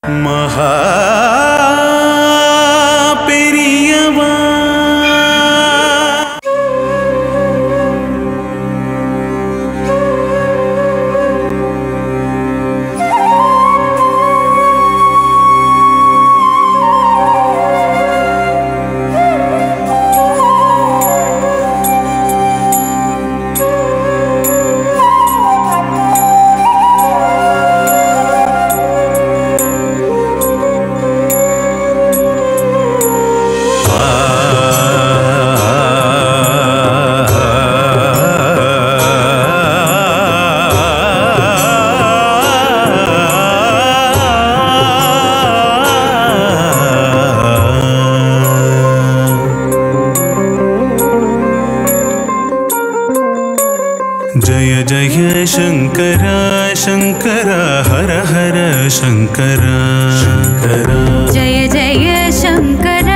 மகா பெரியவா जय जय शंकर शंकर हर हर शंकर शंकर जय जय शंकर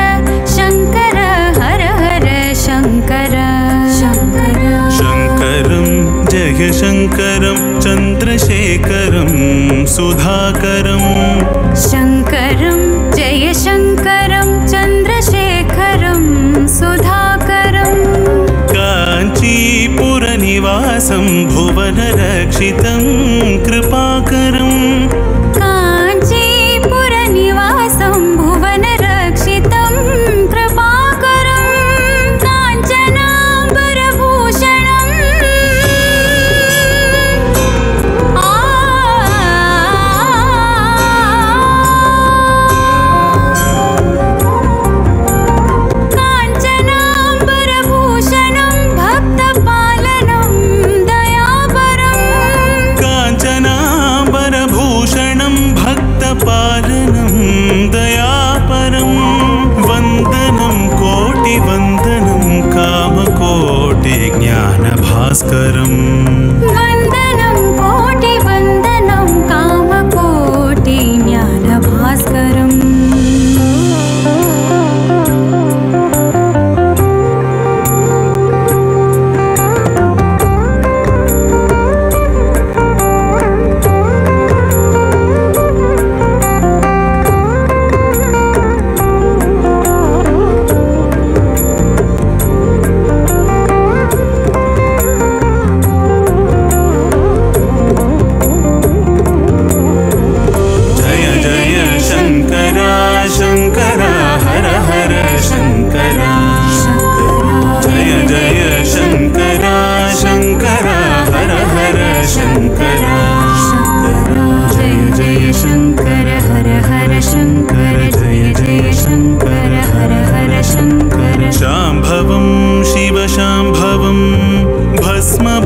शंकर हर हर शंकर शंकर शंकरं जय शंकरं चंद्रशेखरं सुधाकरं शंकरं जय शंकरं चंद्रशेखरं सुधाकरं काञ्चीपुरनिवासं भुवनरक्षितं कृपाकरं काञ्चीपुरनिवासं भुवनरक्षितं कृपाकरं काञ्चनाम्बरभूषणं काञ्चनाम्बरभूषणं भक्तपालनं दयापरं काञ्चनाम्बरभूषणं भक्तपालनं दयापरं वन्दनं कोटिवन्दनं कामकोटि ज्ञानभास्करम् वन्दनं कोटिवन्दनं कामकोटि ज्ञानभास्करम् शाम्भवं शिवशाम्भवं भस्मभूषणयोगिनं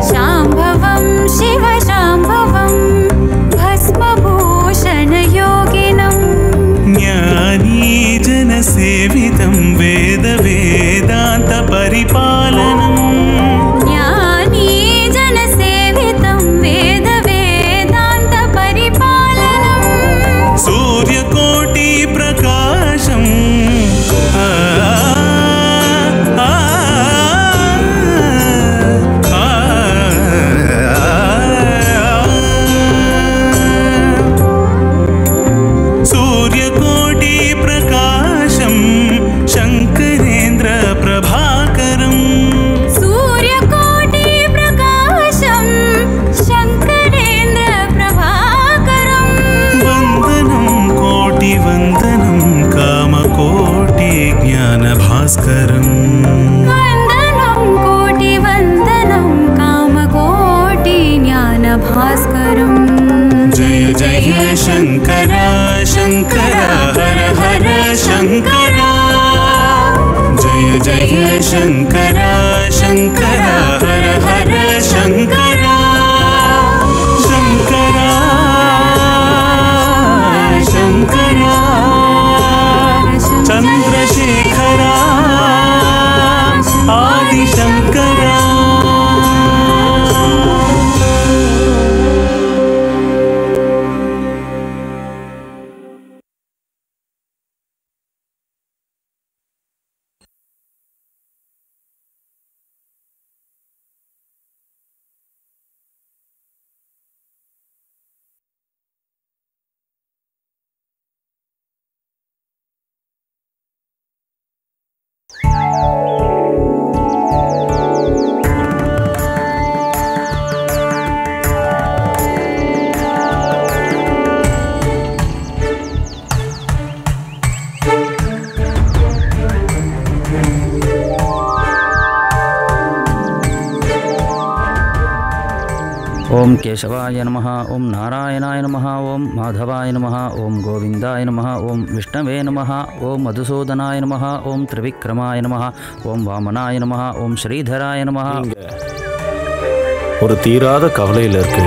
शाम्भवं शिवशाम्भवं भस्मभूषणयोगिनं ज्ञानीजनसेवितं वेदवेदान्तपरिपालनम् ज्ञानीजनसेवितं वेदवेदान्तपरिपालनं सूर्यकोटिप्रकाशम् सूर्यकोटिप्रकाशं शङ्करेन्द्रप्रभाकरम् सूर्यकोटिप्रकाशं शङ्करेन्द्रप्रभाकरं वन्दनं कोटिवन्दनं कामकोटि ज्ञानभास्करम् वन्दनं कोटिवन्दनं कामकोटि ज्ञानभास्करम् जय जय शंकर शंकर हर हर शंकर जय जय शंकर शंकर हर हर शंकर शंकर शंकर चंद्रशेखर आदिशंकर ஓம் கேசவாய நமஹ, ஓம் நாராயணாய நமஹ, ஓம் மாதவாய நமஹ, ஓம் கோவிந்தாய நமஹ, ஓம் விஷ்ணவே நமஹ, ஓம் மதுசூதனாய நமஹ, ஓம் திரிவிக்ரமாய நமஹ, ஓம் வாமனாய நமஹ, ஓம் ஸ்ரீதராய நமஹ. ஒரு தீராத கவலையில் இருக்கு.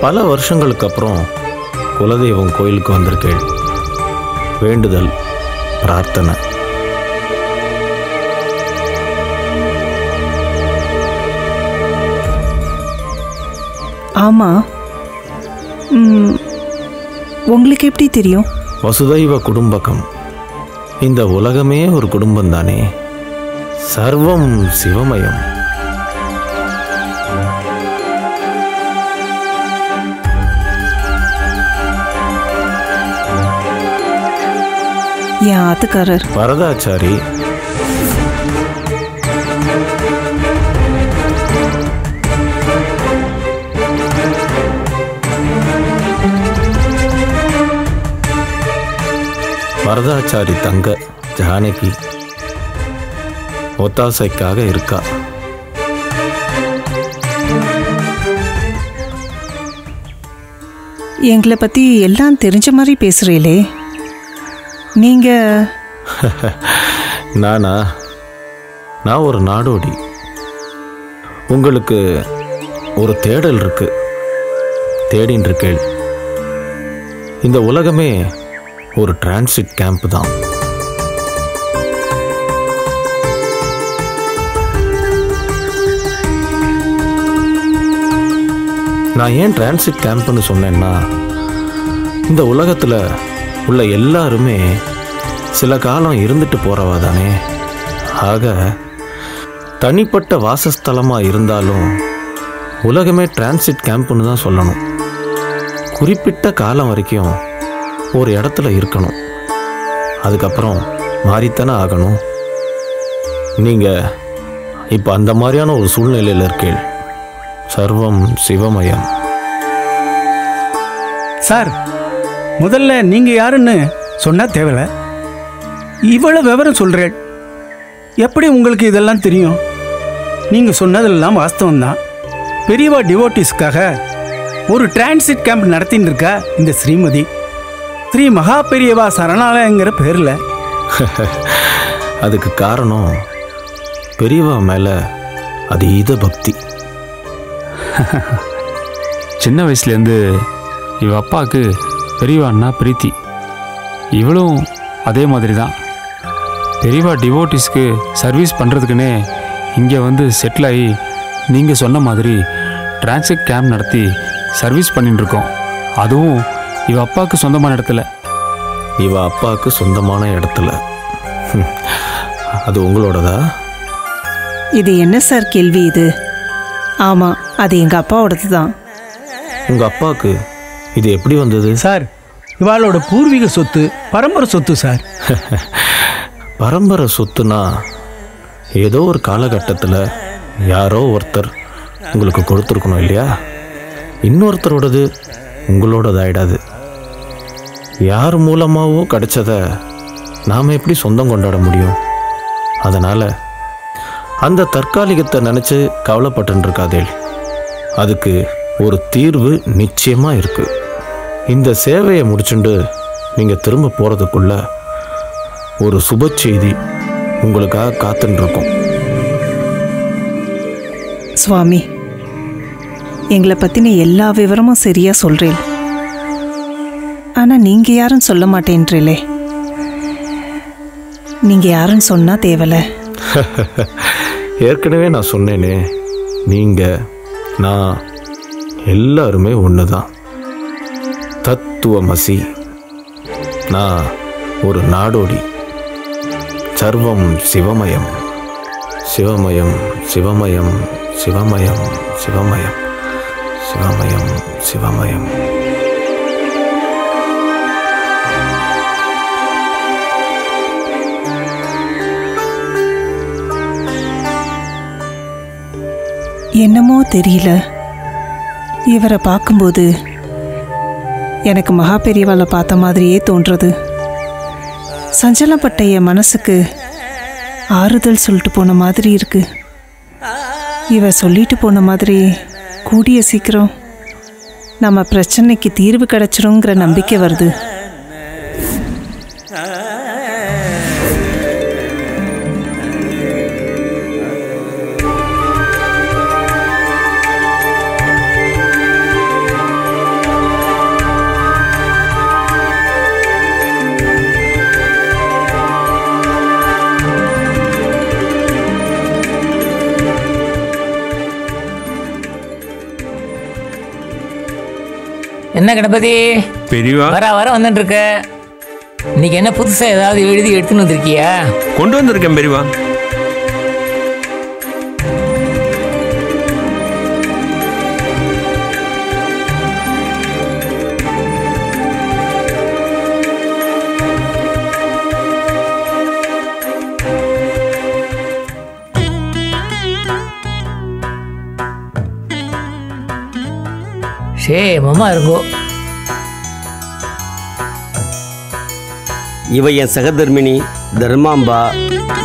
பல வருஷங்களுக்கு அப்புறம் குலதெய்வம் கோயிலுக்கு வந்திருக்கேன். வேண்டுதல், பிரார்த்தனை. ஆமாம், உங்களுக்கு எப்படி தெரியும்? வசுதைவ குடும்பகம். இந்த உலகமே ஒரு குடும்பம் தானே. சர்வம் சிவமயம். என் ஆத்துக்காரர் வரதாச்சாரி. வரதாச்சாரி தங்க ஜானகி ஒத்தாசைக்காக இருக்கா. எங்களை பற்றி எல்லாம் தெரிஞ்ச மாதிரி பேசுகிறீங்களே நீங்கள்? நான் ஒரு நாடோடி. உங்களுக்கு ஒரு தேடல் இருக்கு, தேடின்னு இருக்கேள். இந்த உலகமே ஒரு டிரான்சிட் கேம்ப் தான். நான் ஏன் டிரான்சிட் கேம்ப்னு சொன்னேன்னா, இந்த உலகத்தில் உள்ள எல்லாருமே சில காலம் இருந்துட்டு போகிறவா தானே. ஆக தனிப்பட்ட வாசஸ்தலமாக இருந்தாலும் உலகமே டிரான்சிட் கேம்ப்னு தான் சொல்லணும். குறிப்பிட்ட காலம் வரைக்கும் ஒரு இடத்துல இருக்கணும், அதுக்கப்புறம் மாறித்தானே ஆகணும். நீங்கள் இப்போ அந்த மாதிரியான ஒரு சூழ்நிலையில் இருக்கீள். சர்வம் சிவமயம். சார், முதல்ல நீங்கள் யாருன்னு சொன்னால் தேவையில்ல. இவ்வளோ விவரம் சொல்கிறேன், எப்படி உங்களுக்கு இதெல்லாம் தெரியும்? நீங்கள் சொன்னதெல்லாம் வாஸ்தவம்தான். பெரியவா டிவோட்டிஸ்க்காக ஒரு டிரான்சிட் கேம்ப் நடத்தின்னு இருக்கா இந்த ஸ்ரீமதி. ஸ்ரீ மகா பெரியவா சரணாலயங்கிற பேரில். அதுக்கு காரணம் பெரியவா மேலே அதீத பக்தி. சின்ன வயசுலேருந்து இவ அப்பாவுக்கு பெரியவான்னா பிரீத்தி. இவளும் அதே மாதிரி தான். பெரியவா டிவோட்டிஸ்க்கு சர்வீஸ் பண்ணுறதுக்குன்னே இங்கே வந்து செட்டில் ஆகி நீங்கள் சொன்ன மாதிரி டிரான்சிட் கேம்ப் நடத்தி சர்வீஸ் பண்ணிட்டுருக்கோம். அதுவும் இவ அப்பாவுக்கு சொந்தமான இடத்துல. இவ அப்பாவுக்கு சொந்தமான இடத்துல? அது உங்களோடதா? இது என்ன சார் கேள்வி இது? ஆமாம், அது எங்கள் அப்பாவோடது தான். உங்கள் அப்பாவுக்கு இது எப்படி வந்தது? சார், இவாளோட பூர்வீக சொத்து, பரம்பரை சொத்து சார். பரம்பரை சொத்துனா ஏதோ ஒரு காலகட்டத்தில் யாரோ ஒருத்தர் உங்களுக்கு கொடுத்துருக்கணும் இல்லையா? இன்னொருத்தரோடது உங்களோடதாயிடாது. யார் மூலமாகவோ கிடைச்சதை நாம் எப்படி சொந்தம் கொண்டாட முடியும்? அதனால் அந்த தற்காலிகத்தை நினச்சி கவலைப்பட்டுருக்காதேள். அதுக்கு ஒரு தீர்வு நிச்சயமாக இருக்குது. இந்த சேவையை முடிச்சுண்டு நீங்கள் திரும்ப போகிறதுக்குள்ள ஒரு சுப செய்தி உங்களுக்காக காத்துருக்கும். சுவாமி, எங்களை பற்றின எல்லா விவரமும் சரியாக சொல்கிறேன். ஆனால் நீங்கள் யாரும் சொல்ல மாட்டேன்றீங்களே. நீங்கள் யாருன்னு சொன்னால் தேவலை. ஏற்கனவே நான் சொன்னேனே, நீங்கள் நான் எல்லாருமே ஒன்று தான். தத்துவமசி. நான் ஒரு நாடோடி. சர்வம் சிவமயம். சிவமயம் சிவமயம் சிவமயம் சிவமயம் சிவமயம் சிவமயம். என்னமோ தெரியல, இவரை பார்க்கும்போது எனக்கு மகா பெரியவாளை பார்த்த மாதிரியே தோன்றது. சஞ்சலப்பட்ட என் மனசுக்கு ஆறுதல் சொல்லிட்டு போன மாதிரி இருக்கு. இவ சொல்லிட்டு போன மாதிரி கூடிய சீக்கிரம் நம்ம பிரச்சனைக்கு தீர்வு கிடைச்சிருங்கிற நம்பிக்கை வருது. என்ன கணபதி பெரியவா வர வர வந்துட்டு இருக்க. இன்னைக்கு என்ன புதுசா ஏதாவது எழுதி எடுத்துன்னு வந்திருக்கியா? கொண்டு வந்திருக்கேன் பெரியவா. சேமமா இருக்கோ. இவ என் சகதர்மினி தர்மாம்பா.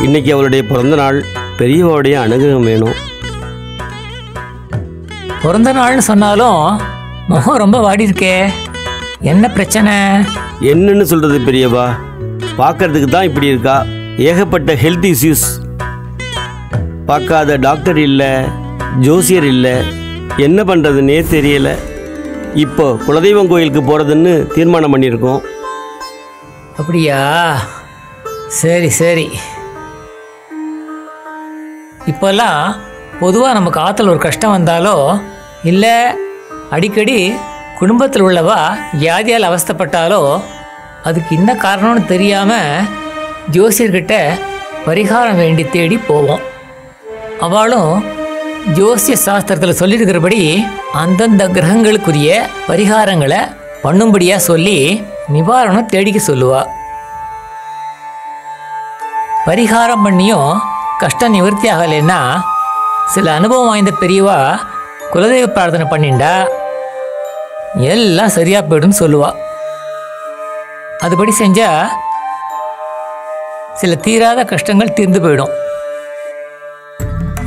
இன்னைக்கு அவளுடைய பிறந்த நாள். பெரியவாவுடைய அனுகிரகம் வேணும். பிறந்த நாள்னு சொன்னாலும் முகம் ரொம்ப வாடி இருக்கே. என்ன பிரச்சனை? என்னன்னு சொல்றது பெரியவா? பார்க்கறதுக்கு தான் இப்படி இருக்கா. ஏகப்பட்ட ஹெல்த் இஷ்யூஸ். பார்க்காத டாக்டர் இல்லை, ஜோசியர் இல்லை. என்ன பண்ணுறதுன்னே தெரியலை. இப்போ குலதெய்வம் கோயிலுக்கு போகிறதுன்னு தீர்மானம் பண்ணியிருக்கோம். அப்படியா? சரி சரி. இப்போல்லாம் பொதுவாக நமக்கு ஆற்றுல ஒரு கஷ்டம் வந்தாலோ இல்லை அடிக்கடி குடும்பத்தில் உள்ளவா வியாதியால் அவஸ்தைப்பட்டாலோ அதுக்கு என்ன காரணம்னு தெரியாமல் ஜோசியர்கிட்ட பரிகாரம் வேண்டி தேடி போவோம். அவளும் ஜோசிய சாஸ்திரத்தில் சொல்லியிருக்கிறபடி அந்தந்த கிரகங்களுக்குரிய பரிகாரங்களை பண்ணும்படியாக சொல்லி நிவாரணம் தேடிக்க சொல்லுவா. பரிகாரம் பண்ணியும் கஷ்டம் நிவர்த்தி ஆகலைன்னா சில அனுபவம் வாய்ந்த பெரியவா குலதெய்வ பிரார்த்தனை பண்ணிண்டா எல்லாம் சரியாக போய்டுன்னு சொல்லுவா. அதுபடி செஞ்சால் சில தீராத கஷ்டங்கள் தீர்ந்து போயிடும்.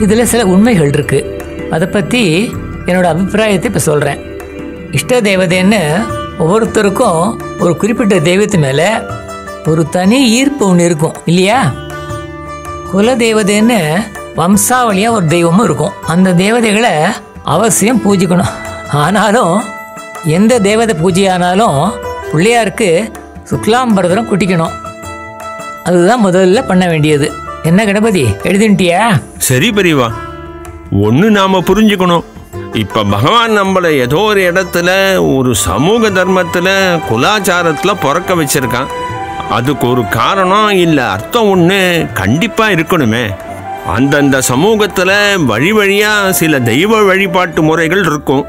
இதில் சில உண்மைகள் இருக்கு. அதை பற்றி என்னோட அபிப்பிராயத்தை இப்போ சொல்கிறேன். இஷ்ட தேவதைன்னு ஒவ்வொருத்தருக்கும் ஒரு குறிப்பிட்ட தெய்வத்து மேலே ஒரு தனி ஈர்ப்பு ஒன்று இருக்கும் இல்லையா? குல தேவதைன்னு வம்சாவளியாக ஒரு தெய்வமும் இருக்கும். அந்த தேவதைகளை அவசியம் பூஜிக்கணும். ஆனாலும் எந்த தேவதை பூஜையானாலும் பிள்ளையாருக்கு சுக்லாம்பரதனம் குட்டிக்கணும். அதுதான் முதல்ல பண்ண வேண்டியது. என்ன கணபதி, எழுதிட்டியா? சரி பெரியவா. ஒன்று நாம புரிஞ்சுக்கணும். இப்ப பகவான் நம்மளை ஏதோ ஒரு இடத்துல ஒரு சமூக தர்மத்துல குலாச்சாரத்துல பிறக்க வச்சிருக்கான். அதுக்கு ஒரு காரணம் இல்லை அர்த்தம் ஒன்று கண்டிப்பா இருக்கணுமே. அந்தந்த சமூகத்துல வழி வழியா சில தெய்வ வழிபாட்டு முறைகள் இருக்கும்.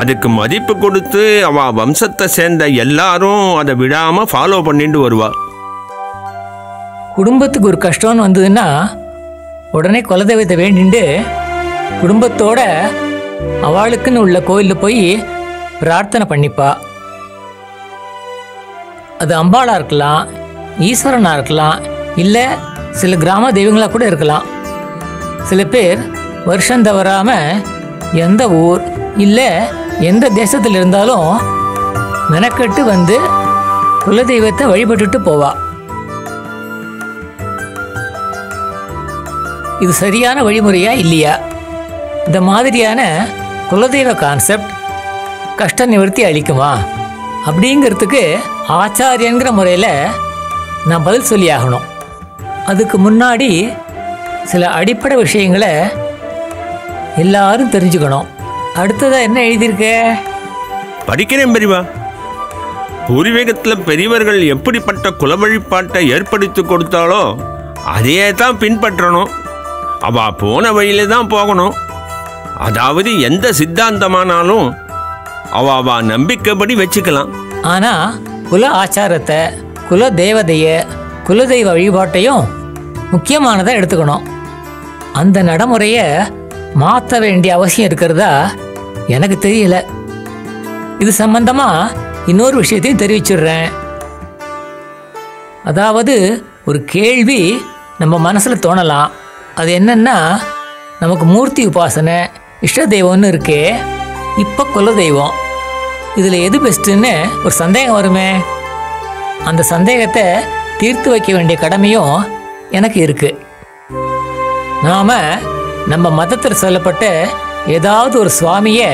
அதுக்கு மதிப்பு கொடுத்து அவ வம்சத்தை சேர்ந்த எல்லாரும் அதை விடாம ஃபாலோ பண்ணிட்டு வருவா. குடும்பத்துக்கு ஒரு கஷ்டம்னு வந்ததுன்னா உடனே குலதெய்வத்தை வேண்டிண்டு குடும்பத்தோட அவளுக்குன்னு உள்ள கோயிலில் போய் பிரார்த்தனை பண்ணிப்பா. அது அம்பாளாக இருக்கலாம், ஈஸ்வரனாக இருக்கலாம், இல்லை சில கிராம தெய்வங்களாக கூட இருக்கலாம். சில பேர் வருஷம் தவறாமல் எந்த ஊர் இல்லை எந்த தேசத்தில் இருந்தாலும் மெனக்கட்டு வந்து குலதெய்வத்தை வழிபட்டுட்டு போவா. இது சரியான வழிமுறையா இல்லையா? இந்த மாதிரியான குலதெய்வ கான்செப்ட் கஷ்ட நிவர்த்தி அளிக்குமா அப்படிங்கிறதுக்கு ஆச்சாரியங்கிற முறையில் நான் பதில் சொல்லி ஆகணும். அதுக்கு முன்னாடி சில அடிப்படை விஷயங்களை எல்லாரும் தெரிஞ்சுக்கணும். அடுத்ததாக என்ன எழுதியிருக்க? படிக்கிறேன் பெரியவா. பூர்வீகத்தில் பெரியவர்கள் எப்படிப்பட்ட குல வழிபாட்டை ஏற்படுத்தி கொடுத்தாலோ அதையே தான் பின்பற்றணும். அவ போன வழியில தான் போகணும். அதாவது எந்த சித்தாந்தமானாலும் அவ நம்பிக்கைப்படி வச்சுக்கலாம். ஆனா குல ஆச்சாரத்தை, குல தேவதைய, குலதெய்வ வழிபாட்டையும் முக்கியமானதை எடுத்துக்கணும். அந்த நடைமுறையை மாற்ற வேண்டிய அவசியம் இருக்கிறதா எனக்கு தெரியல. இது சம்பந்தமா இன்னொரு விஷயத்தையும் தெரிவிச்சிடுறேன். அதாவது ஒரு கேள்வி நம்ம மனசுல தோணலாம். அது என்னன்னா, நமக்கு மூர்த்தி உபாசனை இஷ்ட தெய்வம்னு இருக்கே, இப்போ குலதெய்வம், இதில் எது பெஸ்ட்டுன்னு ஒரு சந்தேகம் வருமே. அந்த சந்தேகத்தை தீர்த்து வைக்க வேண்டிய கடமையும் எனக்கு இருக்கு. நாம் நம்ம மதத்தில் சொல்லப்பட்ட ஏதாவது ஒரு சுவாமியை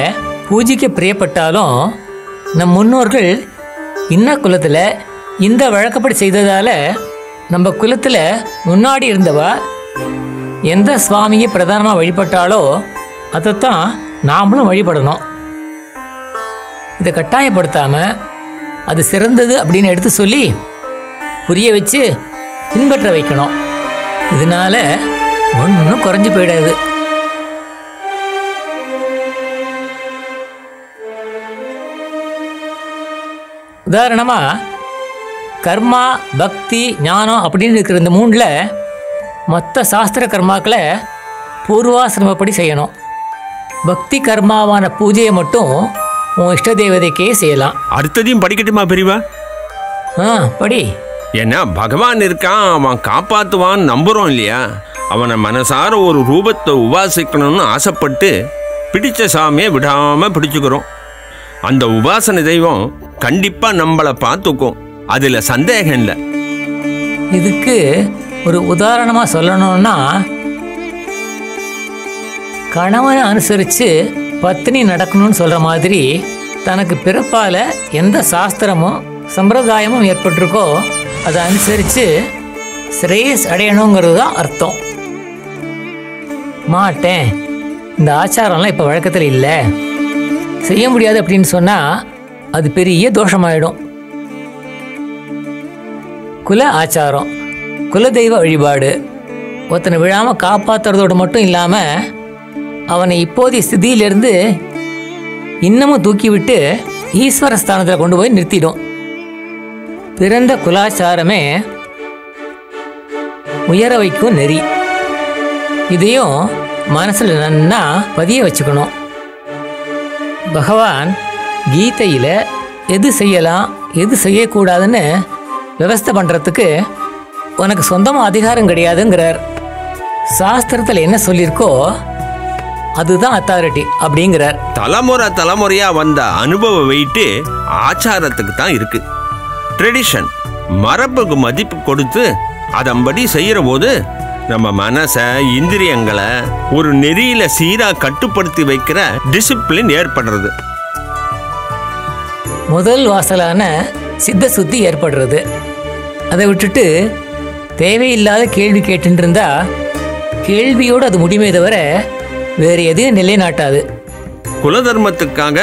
பூஜிக்க பிரியப்பட்டாலும் நம் முன்னோர்கள் இன்ன குலத்தில் இந்த வழக்கப்படி செய்ததால் நம்ம குலத்தில் முன்னாடி இருந்தவா எந்த சுவாமியை பிரதானமாக வழிபட்டாலோ அதைத்தான் நாமளும் வழிபடணும். இதை கட்டாயப்படுத்தாமல் அது சிறந்தது அப்படின்னு எடுத்து சொல்லி புரிய வச்சு பின்பற்ற வைக்கணும். இதனால ஒன்றும் குறைஞ்சி போயிடாது. உதாரணமாக கர்மா, பக்தி, ஞானம் அப்படின்னு இருக்கிற இந்த மூணில் மொத்த சாஸ்திர கர்மாக்களை பூர்வாசிரமப்படி செய்யணும். பக்தி கர்மாவான பூஜையை மட்டும் உன் இஷ்ட தேவதைக்கே செய்யலாம். அடுத்ததையும் படிக்கட்டுமா பெரியவா? படி. ஏன்னா பகவான் இருக்கான், அவன் காப்பாற்றுவான் நம்புகிறோம் இல்லையா? அவனை மனசார ஒரு ரூபத்தை உபாசிக்கணும்னு ஆசைப்பட்டு பிடிச்ச சாமியை விடாமல் பிடிச்சுக்கிறோம். அந்த உபாசனை தெய்வம் கண்டிப்பாக நம்மளை பார்த்துக்கும், அதில் சந்தேகம் இல்லை. இதுக்கு ஒரு உதாரணமாக சொல்லணும்னா, கணவனை அனுசரித்து பத்தினி நடக்கணும்னு சொல்கிற மாதிரி தனக்கு பிறப்பால் எந்த சாஸ்திரமும் சம்பிரதாயமும் ஏற்பட்டிருக்கோ அதை அனுசரித்து ஸ்ரேயஸ் அடையணுங்கிறது தான் அர்த்தம். மாட்டேன், இந்த ஆச்சாரம்லாம் இப்போ வழக்கத்தில் இல்லை, செய்ய முடியாது அப்படின்னு சொன்னால் அது பெரிய தோஷமாயிடும். குல ஆச்சாரம், குலதெய்வ வழிபாடு ஒருத்தனை விழாமல் காப்பாற்றுறதோடு மட்டும் இல்லாமல் அவனை இப்போதைய ஸ்திதியிலிருந்து இன்னமும் தூக்கிவிட்டு ஈஸ்வர ஸ்தானத்தில் கொண்டு போய் நிறுத்திடும். பிறந்த குலாச்சாரமே உயர வைக்கும் நெறி. இதையும் மனசில் நன்னா பதிய வச்சுக்கணும். பகவான் கீதையில் எது செய்யலாம் எது செய்யக்கூடாதுன்னு விவஸ்தை பண்ணுறதுக்கு உனக்கு சொந்தமாக அதிகாரம் கிடையாதுங்கிறார். சாஸ்திரத்தில் என்ன சொல்லியிருக்கோ அதுதான் அத்தாரிட்டி அப்படிங்கிறார். தலைமுறை தலைமுறையாக வந்த அனுபவ வெயிட்டு ஆச்சாரத்துக்கு தான் இருக்கு. ட்ரெடிஷன் மரபுக்கு மதிப்பு கொடுத்து அதன்படி செய்கிற போது நம்ம மனசை இந்திரியங்களை ஒரு நெறியில சீராக கட்டுப்படுத்தி வைக்கிற டிசிப்ளின் ஏற்படுறது. முதல் வாசலான சித்த சுத்தி ஏற்படுறது. அதை விட்டுட்டு தேவையில்லாத கேள்வி கேட்டுட்டு இருந்தா கேள்வியோடு அது முடியுமே தவிர வேறு எதையும் நிலைநாட்டாது. குலதர்மத்துக்காக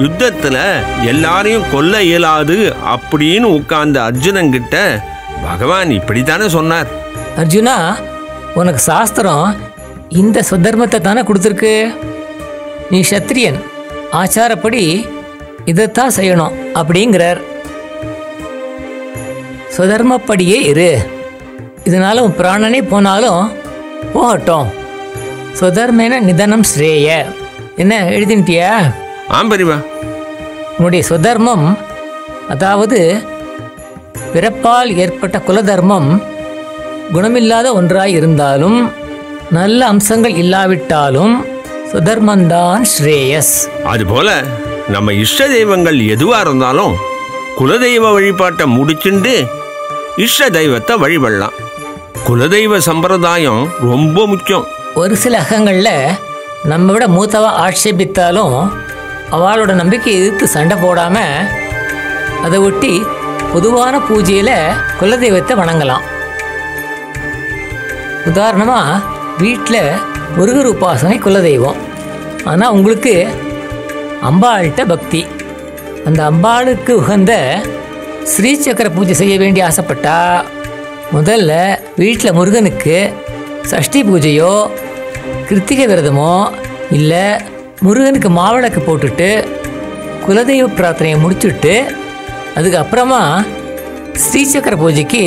யுத்தத்தில் எல்லாரையும் கொல்ல இயலாது அப்படின்னு உட்கார்ந்த அர்ஜுனங்கிட்ட பகவான் இப்படித்தானே சொன்னார். அர்ஜுனா, உனக்கு சாஸ்திரம் இந்த சுதர்மத்தை தானே கொடுத்துருக்கு. நீ சத்திரியன், ஆச்சாரப்படி இதைத்தான் செய்யணும் அப்படிங்கிறார். சுதர்மப்படியே இரு, இதனால உன் பிராணனே போனாலும் போகட்டும். சுதர்மேன நிதனம் ஸ்ரேய. என்ன எழுதிட்டியா? ஆம்பரிவா. உன்னுடைய சுதர்மம், அதாவது பிறப்பால் ஏற்பட்ட குலதர்மம் குணமில்லாத ஒன்றாய் இருந்தாலும் நல்ல அம்சங்கள் இல்லாவிட்டாலும் சுதர்மந்தான் ஸ்ரேயஸ். அதுபோல நம்ம இஷ்ட தெய்வங்கள் எதுவா இருந்தாலும் குலதெய்வ வழிபாட்டை முடிச்சுண்டு இஷ்ட தெய்வத்தை வழிபடலாம். குலதெய்வ சம்பிரதாயம் ரொம்ப முக்கியம். ஒரு சில அகங்களில் நம்ம விட மூத்தவா ஆட்சேபித்தாலும் அவளோட நம்பிக்கை எதிர்த்து சண்டை போடாமல் அதை ஒட்டி பொதுவான பூஜையில் குலதெய்வத்தை வணங்கலாம். உதாரணமாக வீட்டில் முருகர் உபாசனை குலதெய்வம். ஆனால் உங்களுக்கு அம்பாள்கிட்ட பக்தி. அந்த அம்பாளுக்கு உகந்த ஸ்ரீசக்கர பூஜை செய்ய வேண்டி ஆசைப்பட்டா முதல்ல வீட்டில் முருகனுக்கு சஷ்டி பூஜையோ கிருத்திகை விரதமோ இல்லை முருகனுக்கு மாவிளக்கு போட்டுட்டு குலதெய்வ பிரார்த்தனையை முடிச்சுட்டு அதுக்கப்புறமா ஸ்ரீசக்கர பூஜைக்கு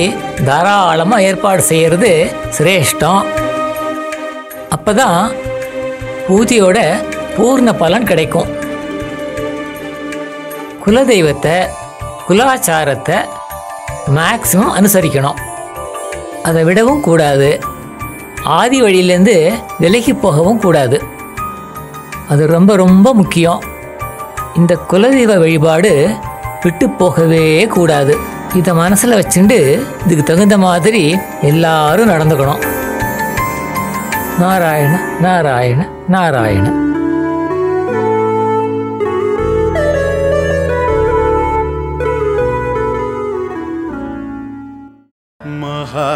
தாராளமாக ஏற்பாடு செய்கிறது சிரேஷ்டம். அப்போ தான் பூஜையோட பூர்ண பலன் கிடைக்கும். குலதெய்வத்தை குலாச்சாரத்தை மேக்சிமம் அனுசரிக்கணும், அதை விடவும் கூடாது. ஆதி வழியிலேருந்து விலகி போகவும் கூடாது. அது ரொம்ப ரொம்ப முக்கியம். இந்த குலதெய்வ வழிபாடு விட்டு போகவே கூடாது. இதை மனசில் வச்சுட்டு இதுக்கு தகுந்த மாதிரி எல்லாரும் நடந்துக்கணும். நாராயண நாராயண நாராயண. மகா